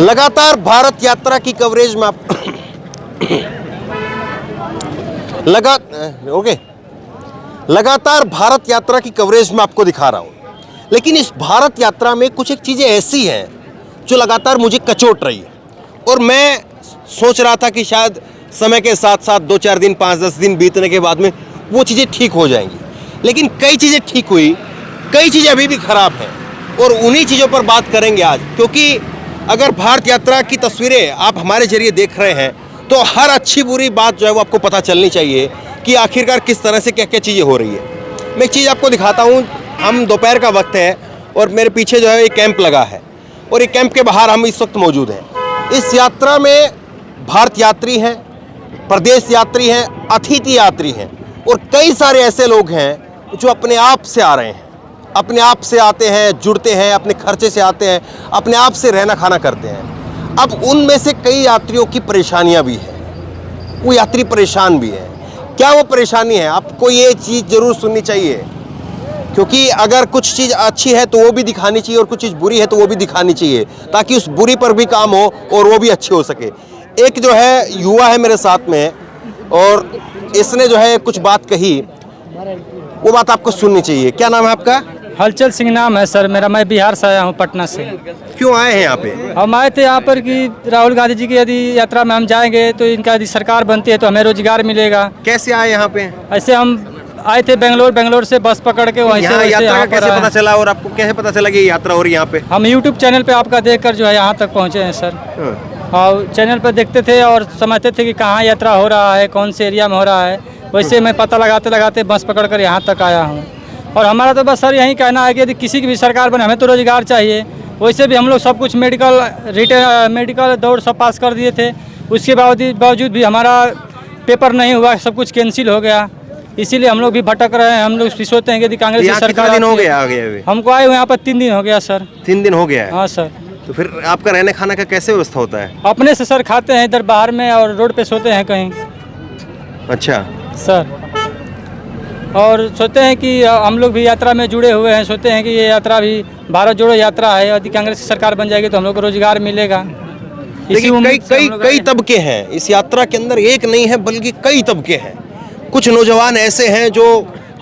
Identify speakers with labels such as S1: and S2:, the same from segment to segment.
S1: लगातार भारत यात्रा की कवरेज में लगातार भारत यात्रा की कवरेज में आपको दिखा रहा हूं, लेकिन इस भारत यात्रा में कुछ एक चीज़ें ऐसी हैं जो लगातार मुझे कचोट रही है। और मैं सोच रहा था कि शायद समय के साथ साथ 2-4 दिन 5-10 दिन बीतने के बाद में वो चीज़ें ठीक हो जाएंगी, लेकिन कई चीज़ें ठीक हुई, कई चीज़ें अभी भी ख़राब हैं और उन्हीं चीज़ों पर बात करेंगे आज। क्योंकि अगर भारत यात्रा की तस्वीरें आप हमारे जरिए देख रहे हैं तो हर अच्छी बुरी बात जो है वो आपको पता चलनी चाहिए कि आखिरकार किस तरह से क्या क्या चीज़ें हो रही है। मैं एक चीज़ आपको दिखाता हूँ। हम दोपहर का वक्त है और मेरे पीछे जो है एक कैंप लगा है और एक कैंप के बाहर हम इस वक्त मौजूद हैं। इस यात्रा में भारत यात्री हैं, प्रदेश यात्री हैं, अतिथि यात्री हैं और कई सारे ऐसे लोग हैं जो अपने आप से आ रहे हैं, अपने आप से आते हैं, जुड़ते हैं, अपने खर्चे से आते हैं, अपने आप से रहना खाना करते हैं। अब उनमें से कई यात्रियों की परेशानियां भी हैं, वो यात्री परेशान भी हैं। क्या वो परेशानी है? आपको ये चीज़ ज़रूर सुननी चाहिए, क्योंकि अगर कुछ चीज़ अच्छी है तो वो भी दिखानी चाहिए और कुछ चीज़ बुरी है तो वो भी दिखानी चाहिए, ताकि उस बुरी पर भी काम हो और वो भी अच्छी हो सके। एक जो है युवा है मेरे साथ में और इसने जो है कुछ बात कही, वो बात आपको सुननी चाहिए। क्या नाम है आपका?
S2: हलचल सिंह नाम है सर मेरा। मैं बिहार से आया हूँ, पटना से।
S1: क्यों आए हैं यहाँ पे?
S2: हम आए थे यहाँ पर कि राहुल गांधी जी की यदि यात्रा में हम जाएंगे तो इनका यदि सरकार बनती है तो हमें रोजगार मिलेगा।
S1: कैसे आए यहाँ पे?
S2: ऐसे हम आए थे बेंगलोर से बस पकड़ के वहीं से
S1: यात्रा का कैसे पता चला और आपको कैसे पता चला कि ये यात्रा हो रही है यहाँ पे?
S2: हम यूट्यूब चैनल पे आपका देखकर जो है यहाँ तक पहुँचे हैं सर। और चैनल पर देखते थे और समझते थे कि कहाँ यात्रा हो रहा है, कौन से एरिया में हो रहा है। वैसे मैं पता लगाते लगाते बस पकड़ कर यहाँ तक आया हूँ। और हमारा तो बस सर यही कहना है कि यदि किसी की भी सरकार बने, हमें तो रोजगार चाहिए। वैसे भी हम लोग सब कुछ मेडिकल दौड़ सब पास कर दिए थे, उसके बावजूद भी हमारा पेपर नहीं हुआ, सब कुछ कैंसिल हो गया। इसीलिए हम लोग भी भटक रहे हैं। हम लोग सोचते हैं कि यदि कांग्रेस की सरकार।
S1: कितना दिन हो गया आगे?
S2: हमको आए हुए यहाँ पर 3 दिन हो गया सर।
S1: 3 दिन हो गया है?
S2: हाँ सर।
S1: तो फिर आपका रहने खाने का कैसे व्यवस्था होता है?
S2: अपने से सर खाते हैं इधर बाहर में और रोड पे सोते हैं कहीं।
S1: अच्छा
S2: सर, और सोचते हैं कि हम लोग भी यात्रा में जुड़े हुए हैं। सोचते हैं कि ये यात्रा भी भारत जोड़ो यात्रा है, यदि कांग्रेस की सरकार बन जाएगी तो हम लोग को रोजगार मिलेगा।
S1: लेकिन कई तबके हैं इस यात्रा के अंदर, एक नहीं है बल्कि कई तबके हैं। कुछ नौजवान ऐसे हैं जो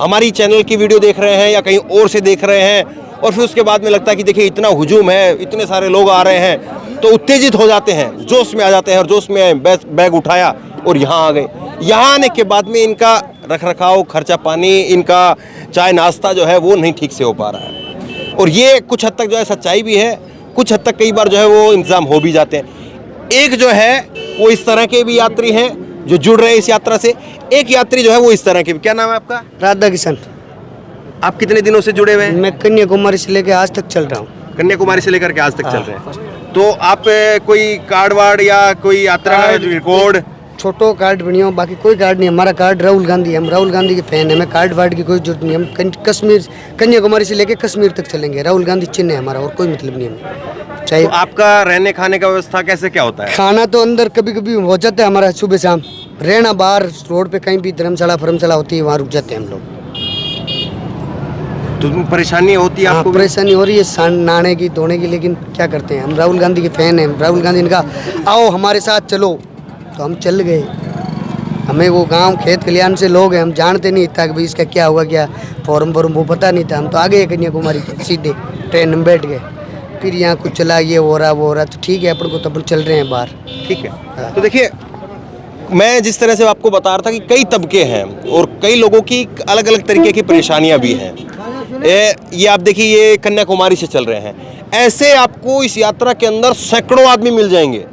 S1: हमारी चैनल की वीडियो देख रहे हैं या कहीं और से देख रहे हैं और फिर उसके बाद में लगता है कि देखिए इतना हुजूम है, इतने सारे लोग आ रहे हैं, तो उत्तेजित हो जाते हैं, जोश में आ जाते हैं और जोश में बैग उठाया और यहाँ आ गए। यहाँ आने के बाद में इनका रख रखाव, खर्चा पानी, इनका चाय नाश्ता जो है वो नहीं ठीक से हो पा रहा है। और ये कुछ हद तक जो है सच्चाई भी है, कुछ हद तक कई बार जो है वो इंतजाम हो भी जाते हैं। एक जो है वो इस तरह के भी यात्री हैं जो जुड़ रहे हैं इस यात्रा से, एक यात्री जो है वो इस तरह के भी। क्या नाम है आपका?
S3: राधा किशन।
S1: आप कितने दिनों से जुड़े हुए हैं?
S3: मैं कन्याकुमारी से लेकर आज तक चल रहा हूँ।
S1: कन्याकुमारी से लेकर के आज तक चल रहे हैं। तो आप कोई कार्ड वार्ड या कोई यात्रा रिकॉर्ड?
S3: छोटो कार्ड बनी हो, बाकी कोई कार्ड नहीं। हमारा कार्ड राहुल गांधी है, हम राहुल गांधी के फैन है। हमें कार्ड वार्ड की कोई जरूरत नहीं। हम कश्मीर, कन्याकुमारी से लेकर कश्मीर तक चलेंगे। राहुल गांधी चिन्ह है हमारा, और कोई मतलब नहीं हमें चाहिए।
S1: तो आपका रहने खाने का व्यवस्था कैसे क्या होता है?
S3: खाना तो अंदर कभी कभी हो जाता है हमारा, सुबह शाम। रहना बाहर रोड पे कहीं भी धर्मशाला होती है, वहाँ रुक जाते हैं हम लोग।
S1: तो परेशानी होती है आपको?
S3: परेशानी हो रही है नहाने की, धोने की, लेकिन क्या करते हैं, हम राहुल गांधी के फैन हैं। राहुल गांधी ने कहा आओ हमारे साथ चलो, तो हम चल गए। हमें वो गांव खेत खलियान से लोग हैं, हम जानते नहीं था कि भाई इसका क्या हुआ, क्या फॉर्म वो पता नहीं था। हम तो आ गए कन्याकुमारी सीधे ट्रेन में बैठ गए। फिर यहाँ कुछ चला, ये हो रहा वो हो रहा, तो ठीक है अपन को, तो अपन चल रहे हैं बाहर।
S1: ठीक है। हाँ। तो देखिए मैं जिस तरह से आपको बता रहा था कि कई तबके हैं और कई लोगों की अलग अलग तरीके की परेशानियां भी हैं। ये आप देखिए, ये कन्याकुमारी से चल रहे हैं। ऐसे आपको इस यात्रा के अंदर सैकड़ों आदमी मिल जाएंगे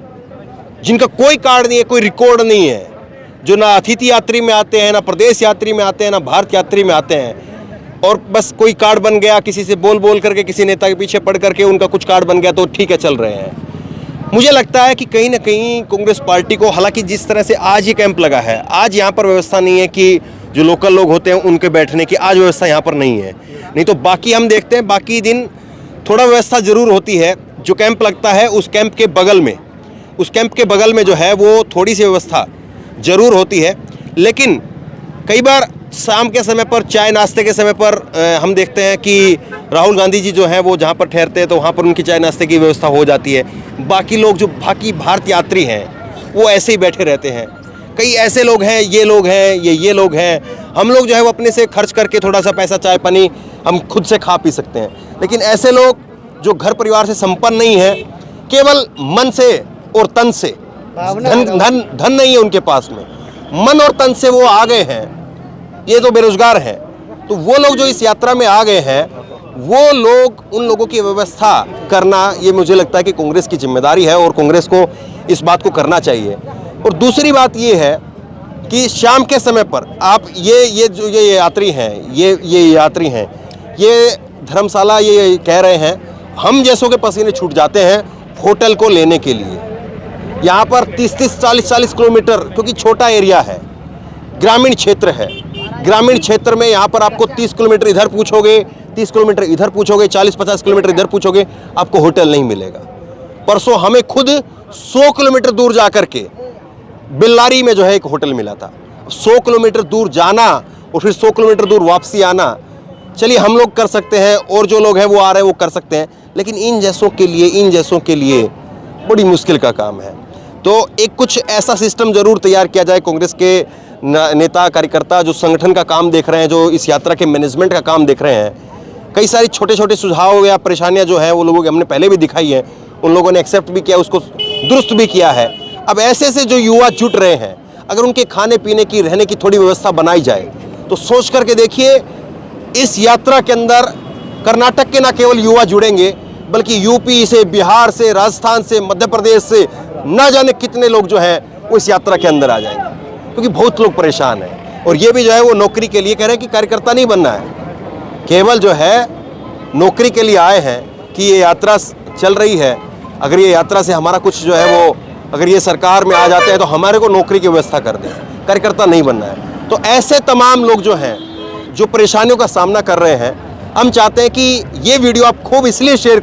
S1: जिनका कोई कार्ड नहीं है, कोई रिकॉर्ड नहीं है, जो ना अतिथि यात्री में आते हैं, ना प्रदेश यात्री में आते हैं, ना भारत यात्री में आते हैं, और बस कोई कार्ड बन गया, किसी से बोल करके, किसी नेता के पीछे पड़ करके उनका कुछ कार्ड बन गया तो ठीक है चल रहे हैं। मुझे लगता है कि कहीं ना कहीं कांग्रेस पार्टी को, हालांकि जिस तरह से आज ये कैंप लगा है, आज यहाँ पर व्यवस्था नहीं है कि जो लोकल लोग होते हैं उनके बैठने की, आज व्यवस्था यहाँ पर नहीं है। नहीं तो बाकी हम देखते हैं बाकी दिन थोड़ा व्यवस्था ज़रूर होती है। जो कैंप लगता है उस कैंप के बगल में जो है वो थोड़ी सी व्यवस्था ज़रूर होती है। लेकिन कई बार शाम के समय पर, चाय नाश्ते के समय पर हम देखते हैं कि राहुल गांधी जी जो हैं वो जहाँ पर ठहरते हैं तो वहाँ पर उनकी चाय नाश्ते की व्यवस्था हो जाती है। बाकी लोग जो बाकी भारत यात्री हैं वो ऐसे ही बैठे रहते हैं। कई ऐसे लोग हैं, ये लोग हैं, ये लोग हैं, हम लोग जो है वो अपने से खर्च करके थोड़ा सा पैसा चाय पानी हम खुद से खा पी सकते हैं। लेकिन ऐसे लोग जो घर परिवार से संपन्न नहीं है, केवल मन से और तन से, धन नहीं है उनके पास में, मन और तन से वो आ गए हैं, ये तो बेरोजगार हैं। तो वो लोग जो इस यात्रा में आ गए हैं, वो लोग, उन लोगों की व्यवस्था करना, ये मुझे लगता है कि कांग्रेस की जिम्मेदारी है और कांग्रेस को इस बात को करना चाहिए। और दूसरी बात ये है कि शाम के समय पर आप ये यात्री हैं, ये यात्री हैं, ये धर्मशाला ये कह रहे हैं हम जैसों के पसीने छूट जाते हैं होटल को लेने के लिए। यहाँ पर 30-30, 40-40 किलोमीटर, क्योंकि छोटा एरिया है, ग्रामीण क्षेत्र है, ग्रामीण क्षेत्र में यहाँ पर आपको 30 किलोमीटर इधर पूछोगे, 30 किलोमीटर इधर पूछोगे, 40-50 किलोमीटर इधर पूछोगे, आपको होटल नहीं मिलेगा। परसों हमें खुद 100 किलोमीटर दूर जा कर के बेल्लारी में जो है एक होटल मिला था। 100 किलोमीटर दूर जाना और फिर 100 किलोमीटर दूर वापसी आना, चलिए हम लोग कर सकते हैं और जो लोग हैं वो आ रहे हैं वो कर सकते हैं, लेकिन इन जैसों के लिए बड़ी मुश्किल का काम है। तो एक कुछ ऐसा सिस्टम ज़रूर तैयार किया जाए। कांग्रेस के नेता कार्यकर्ता जो संगठन का काम देख रहे हैं, जो इस यात्रा के मैनेजमेंट का काम देख रहे हैं, कई सारी छोटे छोटे सुझाव या परेशानियां जो हैं वो लोगों की हमने पहले भी दिखाई है, उन लोगों ने एक्सेप्ट भी किया, उसको दुरुस्त भी किया है। अब ऐसे जो युवा जुट रहे हैं, अगर उनके खाने पीने की, रहने की थोड़ी व्यवस्था बनाई जाए तो सोच करके देखिए, इस यात्रा के अंदर कर्नाटक के न केवल युवा जुड़ेंगे बल्कि यूपी से, बिहार से, राजस्थान से, मध्य प्रदेश से न जाने कितने लोग जो हैं वो इस यात्रा के अंदर आ जाएंगे, क्योंकि बहुत लोग परेशान हैं। और ये भी जो है वो नौकरी के लिए कह रहे हैं कि कार्यकर्ता नहीं बनना है, केवल जो है नौकरी के लिए आए हैं कि ये यात्रा चल रही है, अगर ये यात्रा से हमारा कुछ जो है वो, अगर ये सरकार में आ जाते हैं तो हमारे को नौकरी की व्यवस्था कर दें, कार्यकर्ता नहीं बनना है। तो ऐसे तमाम लोग जो हैं जो परेशानियों का सामना कर रहे हैं, हम चाहते हैं कि ये वीडियो आप खूब इसलिए शेयर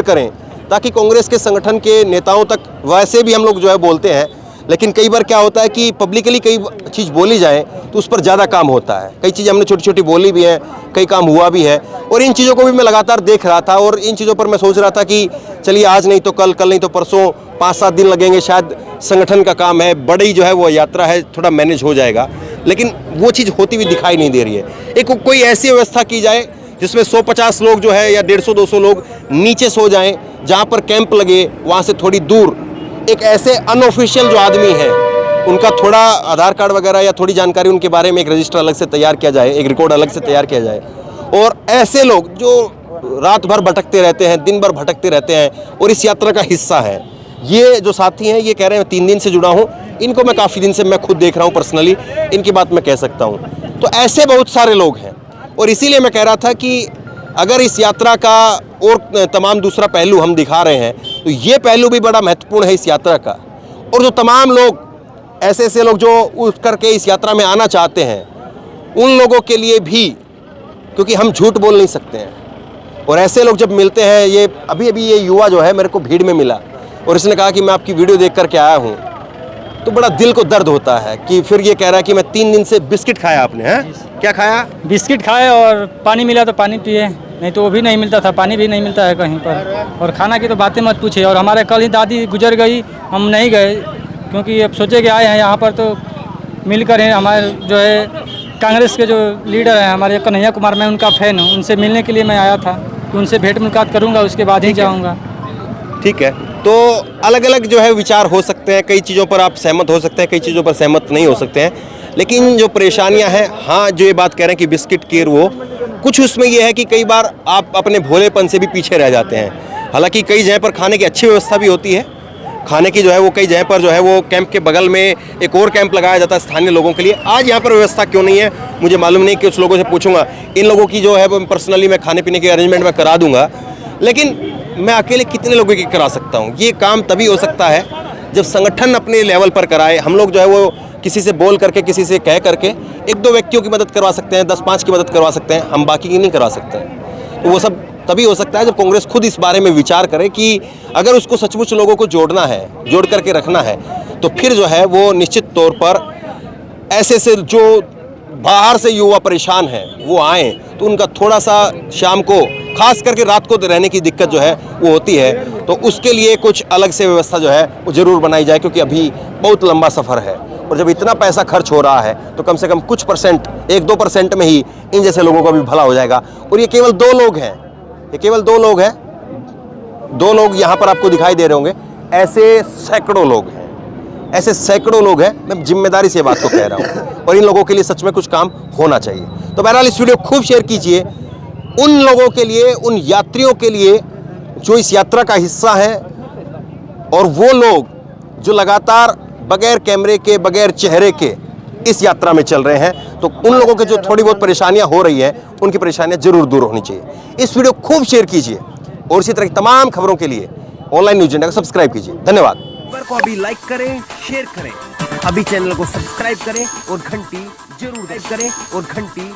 S1: करें ताकि कांग्रेस के संगठन के नेताओं तक, वैसे भी हम लोग जो है बोलते हैं, लेकिन कई बार क्या होता है कि पब्लिकली कई चीज़ बोली जाए तो उस पर ज़्यादा काम होता है। कई चीज़ें हमने छोटी छोटी बोली भी हैं, कई काम हुआ भी है, और इन चीज़ों को भी मैं लगातार देख रहा था और इन चीज़ों पर मैं सोच रहा था कि चलिए आज नहीं तो कल, कल नहीं तो परसों, 5-7 दिन लगेंगे, शायद संगठन का काम है, बड़ी जो है वो यात्रा है, थोड़ा मैनेज हो जाएगा, लेकिन वो चीज़ होती हुई दिखाई नहीं दे रही है। एक कोई ऐसी व्यवस्था की जाए जिसमें 150 लोग जो है या 150-200 लोग नीचे सो जाएं, जहाँ पर कैंप लगे वहाँ से थोड़ी दूर एक ऐसे अनऑफिशियल जो आदमी हैं उनका थोड़ा आधार कार्ड वगैरह या थोड़ी जानकारी उनके बारे में एक रजिस्टर अलग से तैयार किया जाए, एक रिकॉर्ड अलग से तैयार किया जाए। और ऐसे लोग जो रात भर भटकते रहते हैं, दिन भर भटकते रहते हैं और इस यात्रा का हिस्सा है, ये जो साथी हैं ये कह रहे हैं 3 दिन से जुड़ा हूँ, इनको मैं काफ़ी दिन से मैं खुद देख रहा हूँ पर्सनली, इनकी बात मैं कह सकता हूँ। तो ऐसे बहुत सारे लोग हैं और इसीलिए मैं कह रहा था कि अगर इस यात्रा का और तमाम दूसरा पहलू हम दिखा रहे हैं तो ये पहलू भी बड़ा महत्वपूर्ण है इस यात्रा का। और जो तमाम लोग ऐसे लोग जो उठ करके इस यात्रा में आना चाहते हैं, उन लोगों के लिए भी, क्योंकि हम झूठ बोल नहीं सकते हैं। और ऐसे लोग जब मिलते हैं, ये अभी ये युवा जो है मेरे को भीड़ में मिला और इसने कहा कि मैं आपकी वीडियो देख करके आया हूँ, तो बड़ा दिल को दर्द होता है कि फिर ये कह रहा है कि मैं 3 दिन से बिस्किट खाया। आपने हैं क्या खाया?
S2: बिस्किट खाए और पानी मिला तो पानी पिए, नहीं तो वो भी नहीं मिलता था, पानी भी नहीं मिलता है कहीं पर। और खाना की तो बातें मत पूछिए। और हमारे कल ही दादी गुजर गई, हम नहीं गए क्योंकि अब सोचे कि आए हैं यहाँ पर तो मिलकर हैं। हमारे जो है कांग्रेस के जो लीडर हैं हमारे कन्हैया कुमार, मैं उनका फ़ैन हूँ, उनसे मिलने के लिए मैं आया था कि उनसे भेंट मुलाकात करूँगा, उसके बाद ही जाऊँगा।
S1: ठीक है, तो अलग अलग जो है विचार हो सकते हैं, कई चीज़ों पर आप सहमत हो सकते हैं, कई चीज़ों पर सहमत नहीं हो सकते हैं, लेकिन जो परेशानियां हैं, हाँ जो ये बात कह रहे हैं कि बिस्किट केयर, वो कुछ उसमें ये है कि कई बार आप अपने भोलेपन से भी पीछे रह जाते हैं। हालांकि कई जगह पर खाने की अच्छी व्यवस्था भी होती है, खाने की जो है वो कई जगह पर जो है वो कैंप के बगल में एक और कैंप लगाया जाता है स्थानीय लोगों के लिए। आज यहाँ पर व्यवस्था क्यों नहीं है मुझे मालूम नहीं, कि उस लोगों से पूछूंगा, इन लोगों की जो है वो पर्सनली मैं खाने पीने की अरेंजमेंट मैं करा दूंगा, लेकिन मैं अकेले कितने लोगों की करा सकता हूँ? ये काम तभी हो सकता है जब संगठन अपने लेवल पर कराए। हम लोग जो है वो किसी से बोल करके, किसी से कह करके 1-2 व्यक्तियों की मदद करवा सकते हैं, 10-5 की मदद करवा सकते हैं, हम बाकी की नहीं करवा सकते हैं। तो वो सब तभी हो सकता है जब कांग्रेस खुद इस बारे में विचार करे कि अगर उसको सचमुच लोगों को जोड़ना है, जोड़ करके रखना है, तो फिर जो है वो निश्चित तौर पर ऐसे से जो बाहर से युवा परेशान हैं वो आएँ, तो उनका थोड़ा सा शाम को खास करके रात को रहने की दिक्कत जो है वो होती है, तो उसके लिए कुछ अलग से व्यवस्था जो है वो ज़रूर बनाई जाए, क्योंकि अभी बहुत लंबा सफ़र है और जब इतना पैसा खर्च हो रहा है तो कम से कम कुछ परसेंट, 1-2% में ही इन जैसे लोगों का भी भला हो जाएगा। और ये केवल 2 लोग हैं, ये केवल 2 लोग हैं, 2 लोग यहाँ पर आपको दिखाई दे रहे होंगे, ऐसे सैकड़ों लोग हैं, ऐसे सैकड़ों लोग हैं। मैं जिम्मेदारी से बात को कह रहा हूँ और इन लोगों के लिए सच में कुछ काम होना चाहिए। तो बहरहाल इस वीडियो को खूब शेयर कीजिए उन लोगों के लिए, उन यात्रियों के लिए जो इस यात्रा का हिस्सा है, और वो लोग जो लगातार बगैर कैमरे के, बगैर चेहरे के इस यात्रा में चल रहे हैं। तो उन लोगों के जो थोड़ी बहुत परेशानियां हो रही हैं, उनकी परेशानियां जरूर दूर होनी चाहिए। इस वीडियो को खूब शेयर कीजिए और इसी तरह की तमाम खबरों के लिए ऑनलाइन न्यूज़ इंडिया को सब्सक्राइब कीजिए। धन्यवाद।
S4: खबर को अभी लाइक करें, शेयर करें, अभी चैनल को सब्सक्राइब करें और घंटी जरूर करें और घंटी